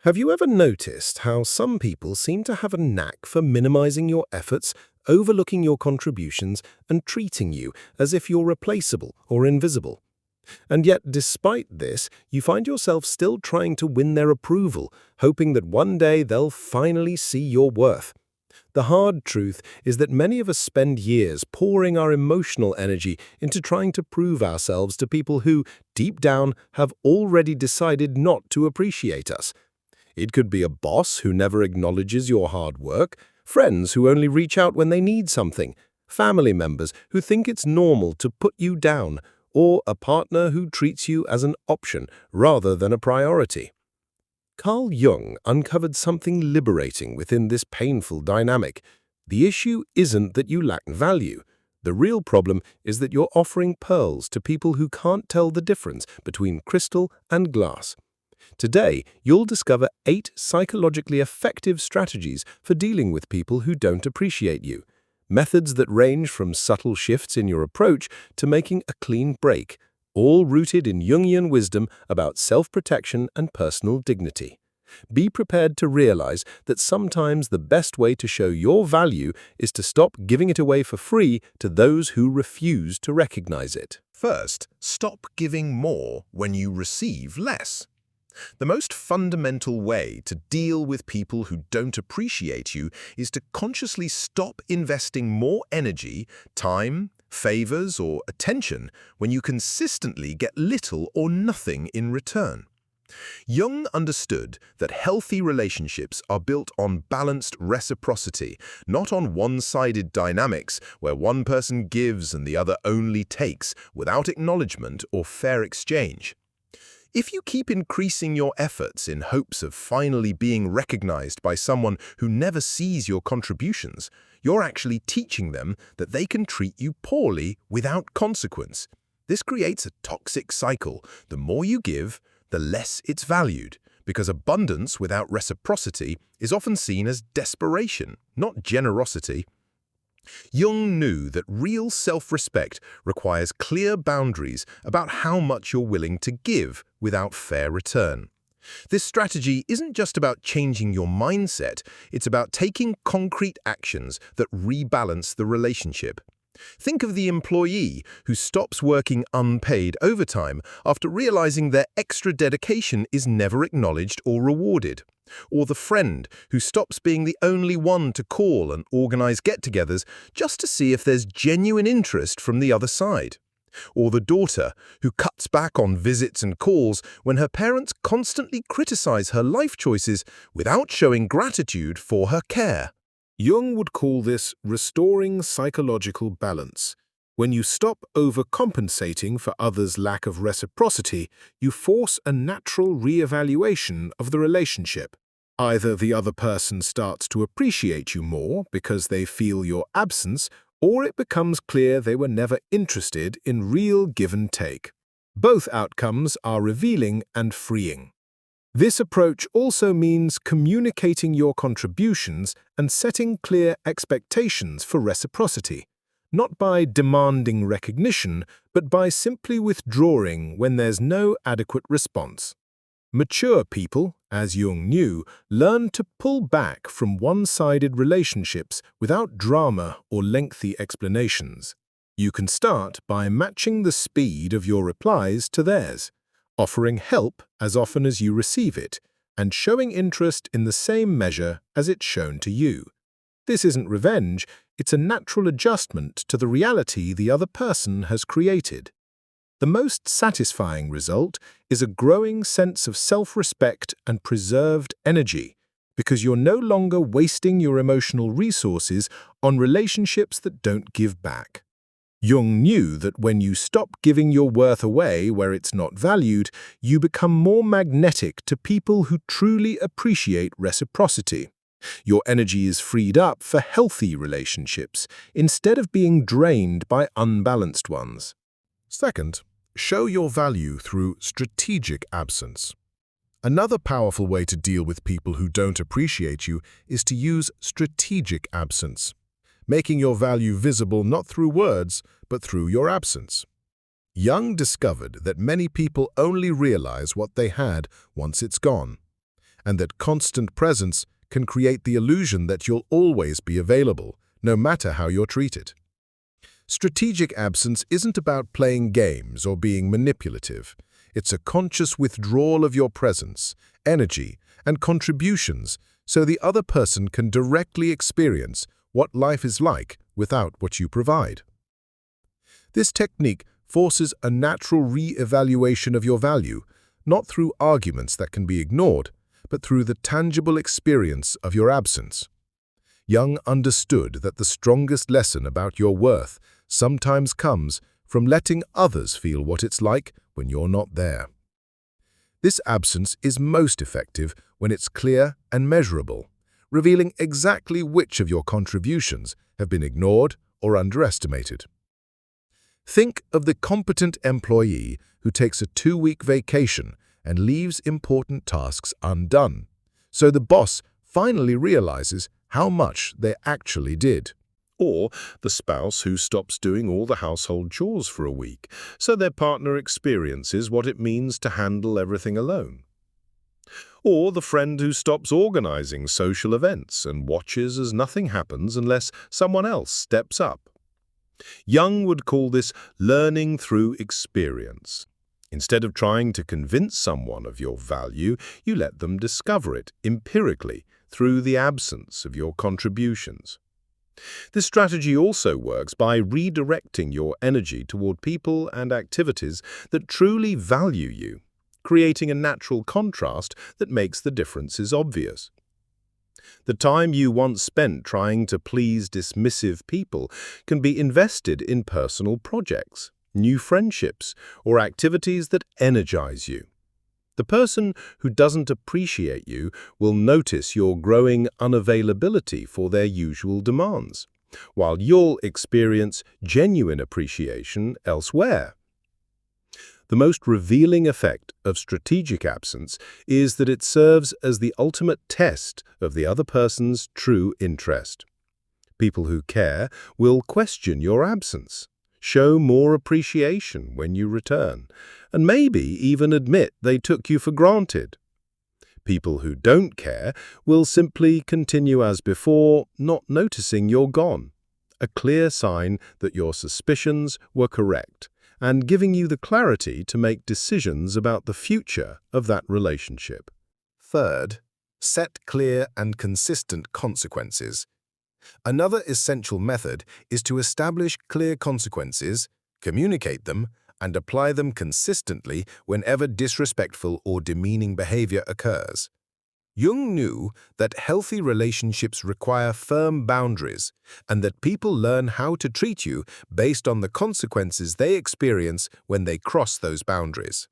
Have you ever noticed how some people seem to have a knack for minimizing your efforts, overlooking your contributions, and treating you as if you're replaceable or invisible? And yet, despite this, you find yourself still trying to win their approval, hoping that one day they'll finally see your worth. The hard truth is that many of us spend years pouring our emotional energy into trying to prove ourselves to people who, deep down, have already decided not to appreciate us. It could be a boss who never acknowledges your hard work, friends who only reach out when they need something, family members who think it's normal to put you down, or a partner who treats you as an option rather than a priority. Carl Jung uncovered something liberating within this painful dynamic. The issue isn't that you lack value. The real problem is that you're offering pearls to people who can't tell the difference between crystal and glass. Today, you'll discover 8 psychologically effective strategies for dealing with people who don't appreciate you. Methods that range from subtle shifts in your approach to making a clean break, all rooted in Jungian wisdom about self-protection and personal dignity. Be prepared to realize that sometimes the best way to show your value is to stop giving it away for free to those who refuse to recognize it. First, stop giving more when you receive less. The most fundamental way to deal with people who don't appreciate you is to consciously stop investing more energy, time, favors, or attention when you consistently get little or nothing in return. Jung understood that healthy relationships are built on balanced reciprocity, not on one-sided dynamics where one person gives and the other only takes without acknowledgement or fair exchange. If you keep increasing your efforts in hopes of finally being recognized by someone who never sees your contributions, you're actually teaching them that they can treat you poorly without consequence. This creates a toxic cycle. The more you give, the less it's valued, because abundance without reciprocity is often seen as desperation, not generosity. Jung knew that real self-respect requires clear boundaries about how much you're willing to give without fair return. This strategy isn't just about changing your mindset, it's about taking concrete actions that rebalance the relationship. Think of the employee who stops working unpaid overtime after realizing their extra dedication is never acknowledged or rewarded. Or the friend who stops being the only one to call and organize get-togethers just to see if there's genuine interest from the other side. Or the daughter who cuts back on visits and calls when her parents constantly criticize her life choices without showing gratitude for her care. Jung would call this restoring psychological balance. When you stop overcompensating for others' lack of reciprocity, you force a natural re-evaluation of the relationship. Either the other person starts to appreciate you more because they feel your absence, or it becomes clear they were never interested in real give and take. Both outcomes are revealing and freeing. This approach also means communicating your contributions and setting clear expectations for reciprocity, not by demanding recognition, but by simply withdrawing when there's no adequate response. Mature people, as Jung knew, learn to pull back from one-sided relationships without drama or lengthy explanations. You can start by matching the speed of your replies to theirs, offering help as often as you receive it, and showing interest in the same measure as it's shown to you. This isn't revenge, it's a natural adjustment to the reality the other person has created. The most satisfying result is a growing sense of self-respect and preserved energy, because you're no longer wasting your emotional resources on relationships that don't give back. Jung knew that when you stop giving your worth away where it's not valued, you become more magnetic to people who truly appreciate reciprocity. Your energy is freed up for healthy relationships, instead of being drained by unbalanced ones. Second, show your value through strategic absence. Another powerful way to deal with people who don't appreciate you is to use strategic absence, making your value visible not through words, but through your absence. Jung discovered that many people only realize what they had once it's gone. and that constant presence can create the illusion that you'll always be available, no matter how you're treated. Strategic absence isn't about playing games or being manipulative. It's a conscious withdrawal of your presence, energy, and contributions so the other person can directly experience what life is like without what you provide. This technique forces a natural re-evaluation of your value, not through arguments that can be ignored, but through the tangible experience of your absence. Jung understood that the strongest lesson about your worth sometimes comes from letting others feel what it's like when you're not there. This absence is most effective when it's clear and measurable, revealing exactly which of your contributions have been ignored or underestimated. Think of the competent employee who takes a 2-week vacation and leaves important tasks undone, so the boss finally realizes how much they actually did. Or the spouse who stops doing all the household chores for a week, so their partner experiences what it means to handle everything alone. Or the friend who stops organizing social events and watches as nothing happens unless someone else steps up. Jung would call this learning through experience. Instead of trying to convince someone of your value, you let them discover it empirically through the absence of your contributions. This strategy also works by redirecting your energy toward people and activities that truly value you, creating a natural contrast that makes the differences obvious. The time you once spent trying to please dismissive people can be invested in personal projects, new friendships, or activities that energize you. The person who doesn't appreciate you will notice your growing unavailability for their usual demands, while you'll experience genuine appreciation elsewhere. The most revealing effect of strategic absence is that it serves as the ultimate test of the other person's true interest. People who care will question your absence, show more appreciation when you return, and maybe even admit they took you for granted. People who don't care will simply continue as before, not noticing you're gone, a clear sign that your suspicions were correct, and giving you the clarity to make decisions about the future of that relationship. Third, set clear and consistent consequences. Another essential method is to establish clear consequences, communicate them, and apply them consistently whenever disrespectful or demeaning behavior occurs. Jung knew that healthy relationships require firm boundaries and that people learn how to treat you based on the consequences they experience when they cross those boundaries.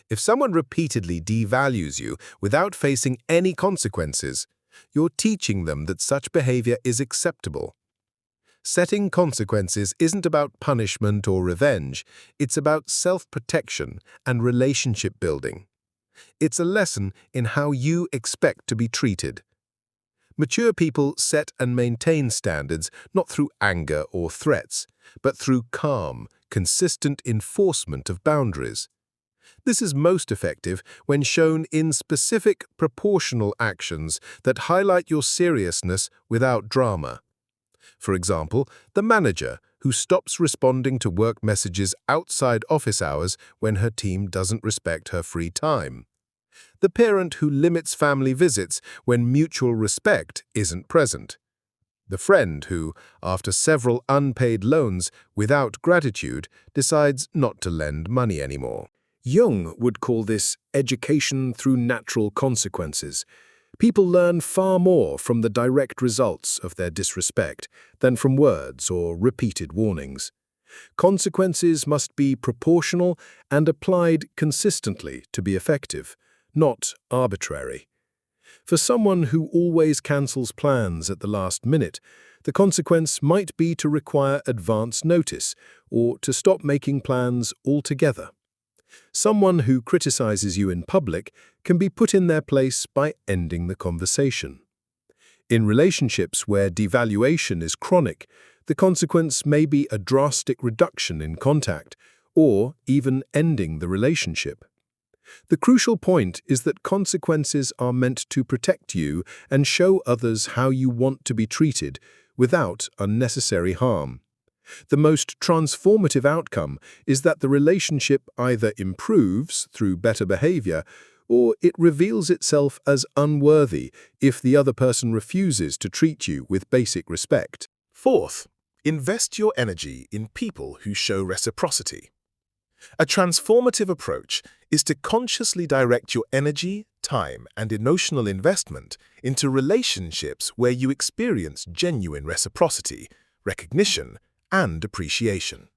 If someone repeatedly devalues you without facing any consequences, you're teaching them that such behavior is acceptable. Setting consequences isn't about punishment or revenge, it's about self-protection and relationship building. It's a lesson in how you expect to be treated. Mature people set and maintain standards not through anger or threats, but through calm, consistent enforcement of boundaries. This is most effective when shown in specific, proportional actions that highlight your seriousness without drama. For example, the manager who stops responding to work messages outside office hours when her team doesn't respect her free time. The parent who limits family visits when mutual respect isn't present. The friend who, after several unpaid loans without gratitude, decides not to lend money anymore. Jung would call this education through natural consequences. People learn far more from the direct results of their disrespect than from words or repeated warnings. Consequences must be proportional and applied consistently to be effective, not arbitrary. For someone who always cancels plans at the last minute, the consequence might be to require advance notice or to stop making plans altogether. Someone who criticizes you in public can be put in their place by ending the conversation. In relationships where devaluation is chronic, the consequence may be a drastic reduction in contact or even ending the relationship. The crucial point is that consequences are meant to protect you and show others how you want to be treated without unnecessary harm. The most transformative outcome is that the relationship either improves through better behavior or it reveals itself as unworthy if the other person refuses to treat you with basic respect. Fourth, invest your energy in people who show reciprocity. A transformative approach is to consciously direct your energy, time, and emotional investment into relationships where you experience genuine reciprocity, recognition, and appreciation.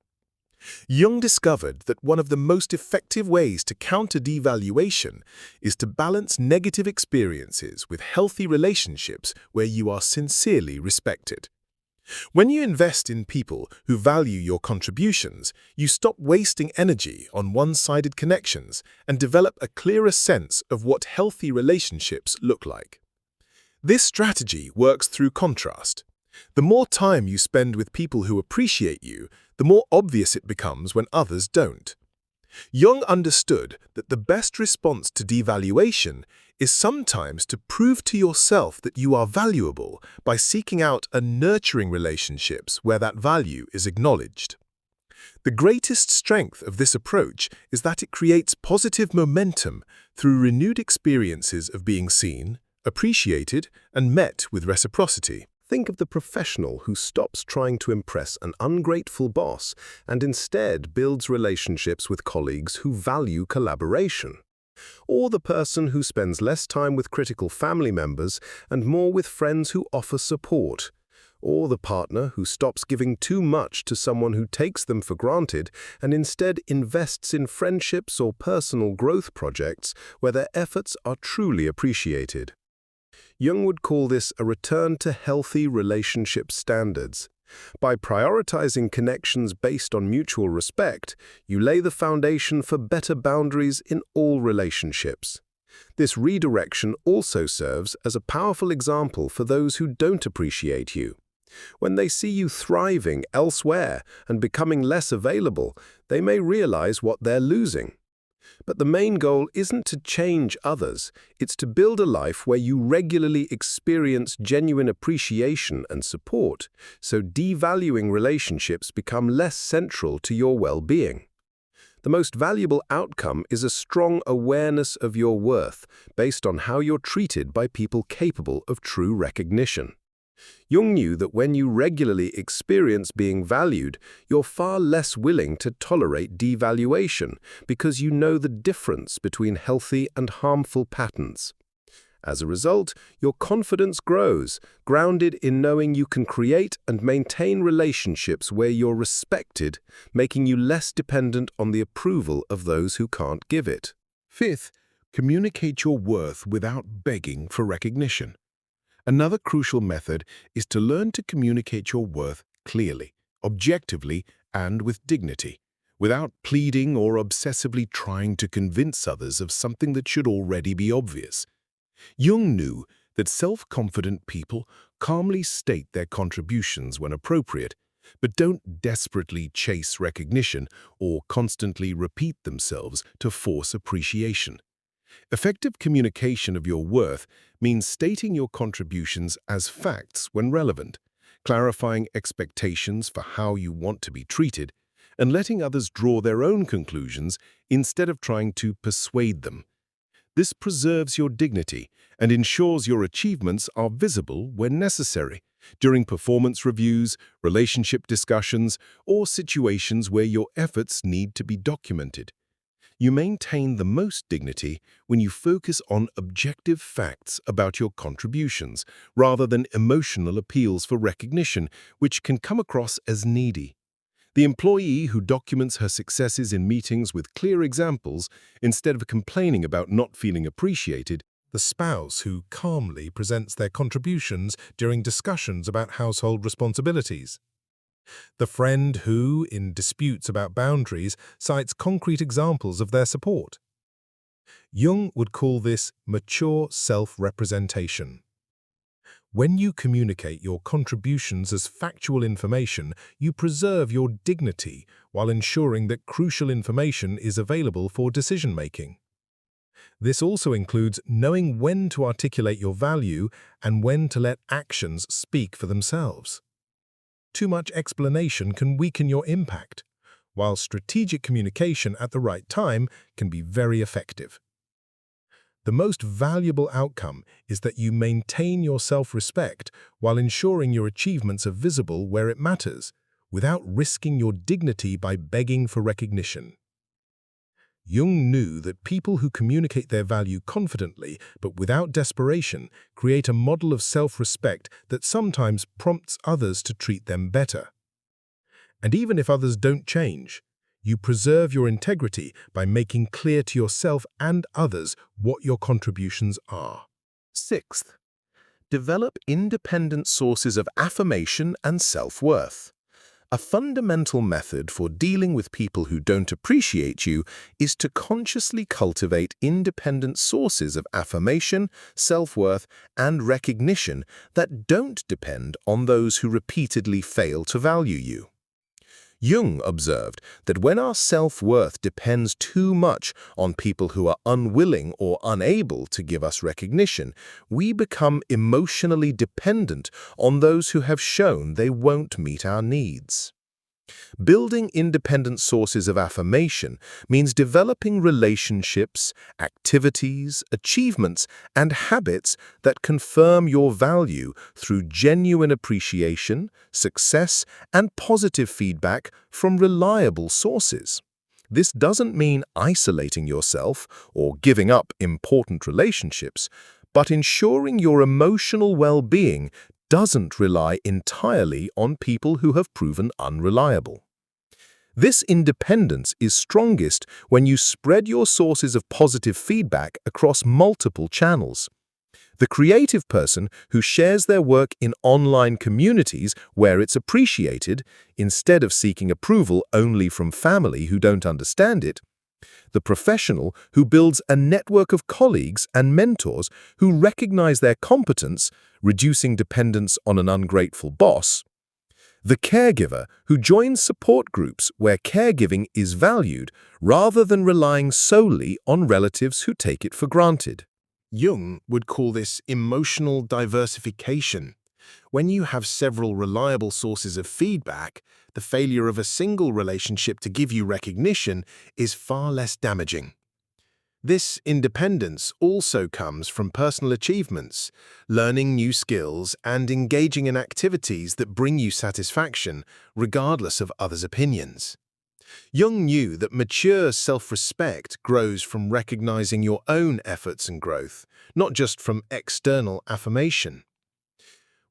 Jung discovered that one of the most effective ways to counter devaluation is to balance negative experiences with healthy relationships where you are sincerely respected. When you invest in people who value your contributions, you stop wasting energy on one-sided connections and develop a clearer sense of what healthy relationships look like. This strategy works through contrast. The more time you spend with people who appreciate you, the more obvious it becomes when others don't. Jung understood that the best response to devaluation is sometimes to prove to yourself that you are valuable by seeking out and nurturing relationships where that value is acknowledged. The greatest strength of this approach is that it creates positive momentum through renewed experiences of being seen, appreciated, and met with reciprocity. Think of the professional who stops trying to impress an ungrateful boss and instead builds relationships with colleagues who value collaboration. Or the person who spends less time with critical family members and more with friends who offer support. Or the partner who stops giving too much to someone who takes them for granted and instead invests in friendships or personal growth projects where their efforts are truly appreciated. Jung would call this a return to healthy relationship standards. By prioritizing connections based on mutual respect, you lay the foundation for better boundaries in all relationships. This redirection also serves as a powerful example for those who don't appreciate you. When they see you thriving elsewhere and becoming less available, they may realize what they're losing. But the main goal isn't to change others, it's to build a life where you regularly experience genuine appreciation and support, so devaluing relationships become less central to your well-being. The most valuable outcome is a strong awareness of your worth based on how you're treated by people capable of true recognition. Jung knew that when you regularly experience being valued, you're far less willing to tolerate devaluation because you know the difference between healthy and harmful patterns. As a result, your confidence grows, grounded in knowing you can create and maintain relationships where you're respected, making you less dependent on the approval of those who can't give it. Fifth, communicate your worth without begging for recognition. Another crucial method is to learn to communicate your worth clearly, objectively, and with dignity, without pleading or obsessively trying to convince others of something that should already be obvious. Jung knew that self-confident people calmly state their contributions when appropriate, but don't desperately chase recognition or constantly repeat themselves to force appreciation. Effective communication of your worth means stating your contributions as facts when relevant, clarifying expectations for how you want to be treated, and letting others draw their own conclusions instead of trying to persuade them. This preserves your dignity and ensures your achievements are visible when necessary, during performance reviews, relationship discussions, or situations where your efforts need to be documented. You maintain the most dignity when you focus on objective facts about your contributions, rather than emotional appeals for recognition, which can come across as needy. The employee who documents her successes in meetings with clear examples, instead of complaining about not feeling appreciated, The spouse who calmly presents their contributions during discussions about household responsibilities. The friend who, in disputes about boundaries, cites concrete examples of their support. Jung would call this mature self-representation. When you communicate your contributions as factual information, you preserve your dignity while ensuring that crucial information is available for decision-making. This also includes knowing when to articulate your value and when to let actions speak for themselves. Too much explanation can weaken your impact, while strategic communication at the right time can be very effective. The most valuable outcome is that you maintain your self-respect while ensuring your achievements are visible where it matters, without risking your dignity by begging for recognition. Jung knew that people who communicate their value confidently but without desperation create a model of self-respect that sometimes prompts others to treat them better. And even if others don't change, you preserve your integrity by making clear to yourself and others what your contributions are. Sixth, develop independent sources of affirmation and self-worth. A fundamental method for dealing with people who don't appreciate you is to consciously cultivate independent sources of affirmation, self-worth, and recognition that don't depend on those who repeatedly fail to value you. Jung observed that when our self-worth depends too much on people who are unwilling or unable to give us recognition, we become emotionally dependent on those who have shown they won't meet our needs. Building independent sources of affirmation means developing relationships, activities, achievements, and habits that confirm your value through genuine appreciation, success, and positive feedback from reliable sources. This doesn't mean isolating yourself or giving up important relationships, but ensuring your emotional well-being doesn't rely entirely on people who have proven unreliable. This independence is strongest when you spread your sources of positive feedback across multiple channels. The creative person who shares their work in online communities where it's appreciated, instead of seeking approval only from family who don't understand it. The professional who builds a network of colleagues and mentors who recognize their competence, reducing dependence on an ungrateful boss. The caregiver who joins support groups where caregiving is valued rather than relying solely on relatives who take it for granted. Jung would call this emotional diversification. When you have several reliable sources of feedback, the failure of a single relationship to give you recognition is far less damaging. This independence also comes from personal achievements, learning new skills, and engaging in activities that bring you satisfaction, regardless of others' opinions. Jung knew that mature self-respect grows from recognizing your own efforts and growth, not just from external affirmation.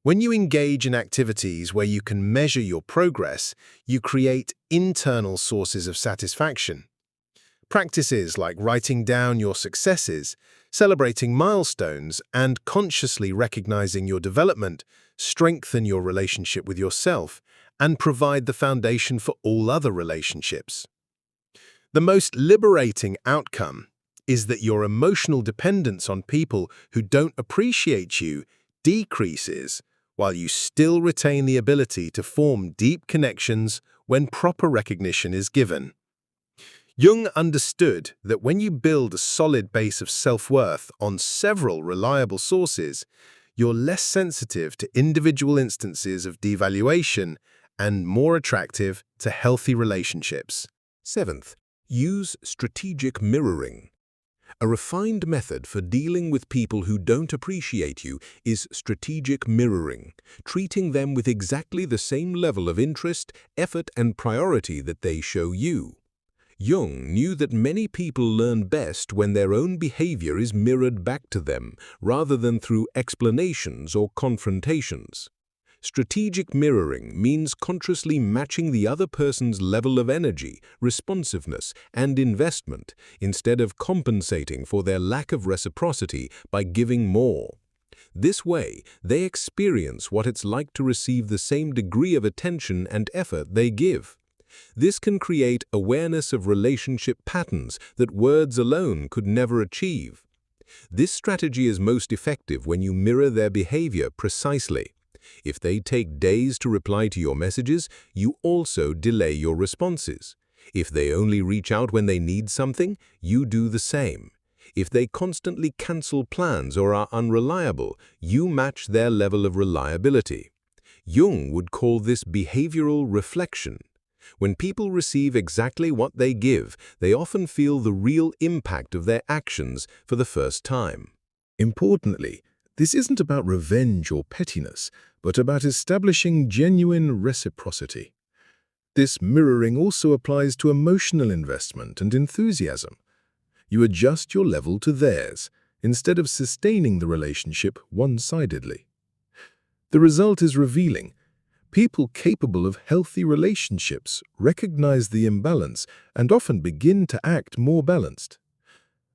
When you engage in activities where you can measure your progress, you create internal sources of satisfaction. Practices like writing down your successes, celebrating milestones, and consciously recognizing your development strengthen your relationship with yourself and provide the foundation for all other relationships. The most liberating outcome is that your emotional dependence on people who don't appreciate you decreases, while you still retain the ability to form deep connections when proper recognition is given. Jung understood that when you build a solid base of self-worth on several reliable sources, you're less sensitive to individual instances of devaluation and more attractive to healthy relationships. Seventh, use strategic mirroring. A refined method for dealing with people who don't appreciate you is strategic mirroring, treating them with exactly the same level of interest, effort, and priority that they show you. Jung knew that many people learn best when their own behavior is mirrored back to them, rather than through explanations or confrontations. Strategic mirroring means consciously matching the other person's level of energy, responsiveness, and investment, instead of compensating for their lack of reciprocity by giving more. This way, they experience what it's like to receive the same degree of attention and effort they give. This can create awareness of relationship patterns that words alone could never achieve. This strategy is most effective when you mirror their behavior precisely. If they take days to reply to your messages, you also delay your responses. If they only reach out when they need something, you do the same. If they constantly cancel plans or are unreliable, you match their level of reliability. Jung would call this behavioral reflection. When people receive exactly what they give, they often feel the real impact of their actions for the first time. Importantly, this isn't about revenge or pettiness, but about establishing genuine reciprocity. This mirroring also applies to emotional investment and enthusiasm. You adjust your level to theirs, instead of sustaining the relationship one-sidedly. The result is revealing. People capable of healthy relationships recognize the imbalance and often begin to act more balanced.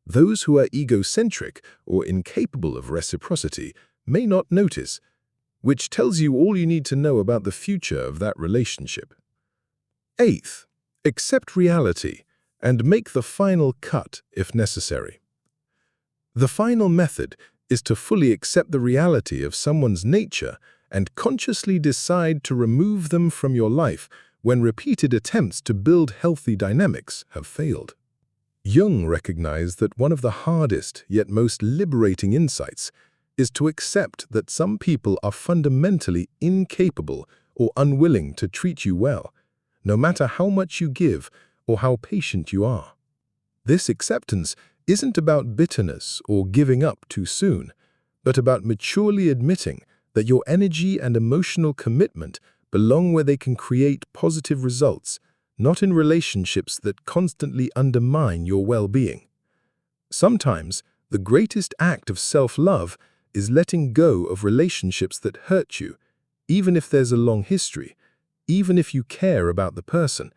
Those who are egocentric or incapable of reciprocity may not notice, which tells you all you need to know about the future of that relationship. Eighth, accept reality and make the final cut if necessary. The final method is to fully accept the reality of someone's nature and consciously decide to remove them from your life when repeated attempts to build healthy dynamics have failed. Jung recognized that one of the hardest yet most liberating insights is to accept that some people are fundamentally incapable or unwilling to treat you well, no matter how much you give or how patient you are. This acceptance isn't about bitterness or giving up too soon, but about maturely admitting that your energy and emotional commitment belong where they can create positive results, not in relationships that constantly undermine your well-being. Sometimes, the greatest act of self-love is letting go of relationships that hurt you, even if there's a long history, even if you care about the person,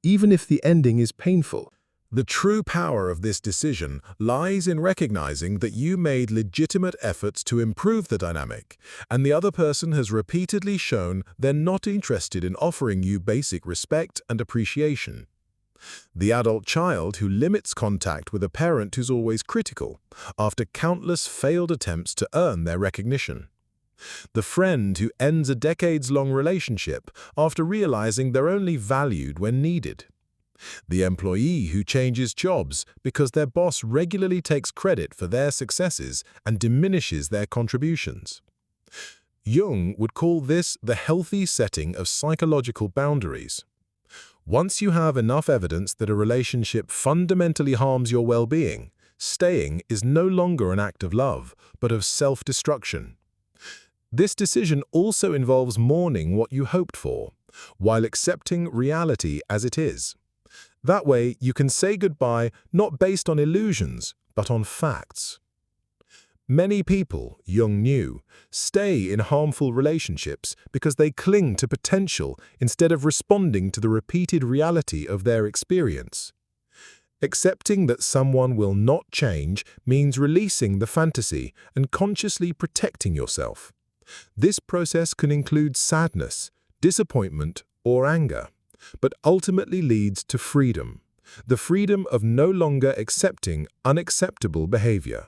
even if the ending is painful. The true power of this decision lies in recognizing that you made legitimate efforts to improve the dynamic, and the other person has repeatedly shown they're not interested in offering you basic respect and appreciation. The adult child who limits contact with a parent who's always critical, after countless failed attempts to earn their recognition. The friend who ends a decades-long relationship after realizing they're only valued when needed. The employee who changes jobs because their boss regularly takes credit for their successes and diminishes their contributions. Jung would call this the healthy setting of psychological boundaries. Once you have enough evidence that a relationship fundamentally harms your well-being, staying is no longer an act of love, but of self-destruction. This decision also involves mourning what you hoped for, while accepting reality as it is. That way, you can say goodbye not based on illusions, but on facts. Many people, Jung knew, stay in harmful relationships because they cling to potential instead of responding to the repeated reality of their experience. Accepting that someone will not change means releasing the fantasy and consciously protecting yourself. This process can include sadness, disappointment, or anger, but ultimately leads to freedom, the freedom of no longer accepting unacceptable behavior.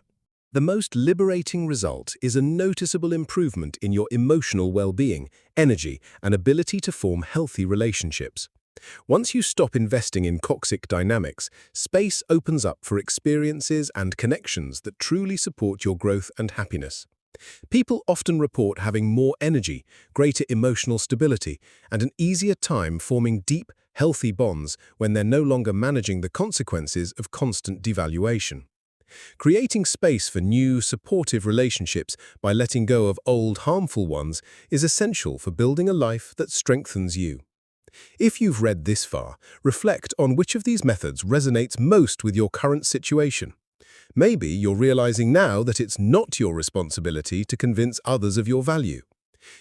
The most liberating result is a noticeable improvement in your emotional well-being, energy, and ability to form healthy relationships. Once you stop investing in toxic dynamics, space opens up for experiences and connections that truly support your growth and happiness. People often report having more energy, greater emotional stability, and an easier time forming deep, healthy bonds when they're no longer managing the consequences of constant devaluation. Creating space for new, supportive relationships by letting go of old, harmful ones is essential for building a life that strengthens you. If you've read this far, reflect on which of these methods resonates most with your current situation. Maybe you're realizing now that it's not your responsibility to convince others of your value.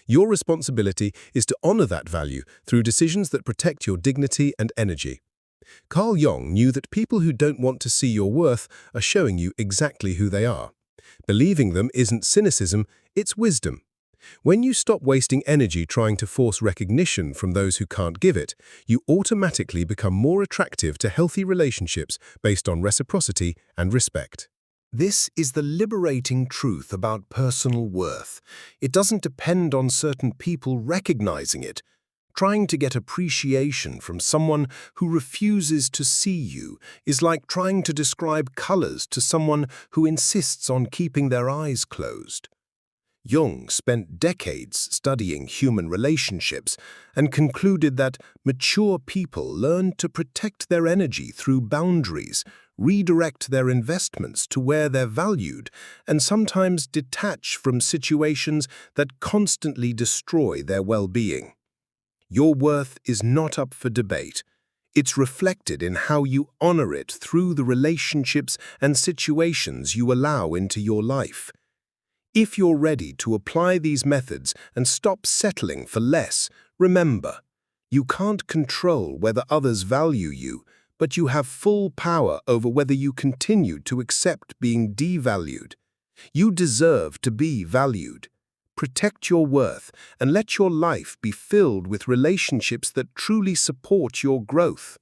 Your responsibility is to honor that value through decisions that protect your dignity and energy. Carl Jung knew that people who don't want to see your worth are showing you exactly who they are. Believing them isn't cynicism, it's wisdom. When you stop wasting energy trying to force recognition from those who can't give it, you automatically become more attractive to healthy relationships based on reciprocity and respect. This is the liberating truth about personal worth. It doesn't depend on certain people recognizing it. Trying to get appreciation from someone who refuses to see you is like trying to describe colors to someone who insists on keeping their eyes closed. Jung spent decades studying human relationships and concluded that mature people learn to protect their energy through boundaries, redirect their investments to where they're valued, and sometimes detach from situations that constantly destroy their well-being. Your worth is not up for debate. It's reflected in how you honor it through the relationships and situations you allow into your life. If you're ready to apply these methods and stop settling for less, remember, you can't control whether others value you, but you have full power over whether you continue to accept being devalued. You deserve to be valued. Protect your worth and let your life be filled with relationships that truly support your growth.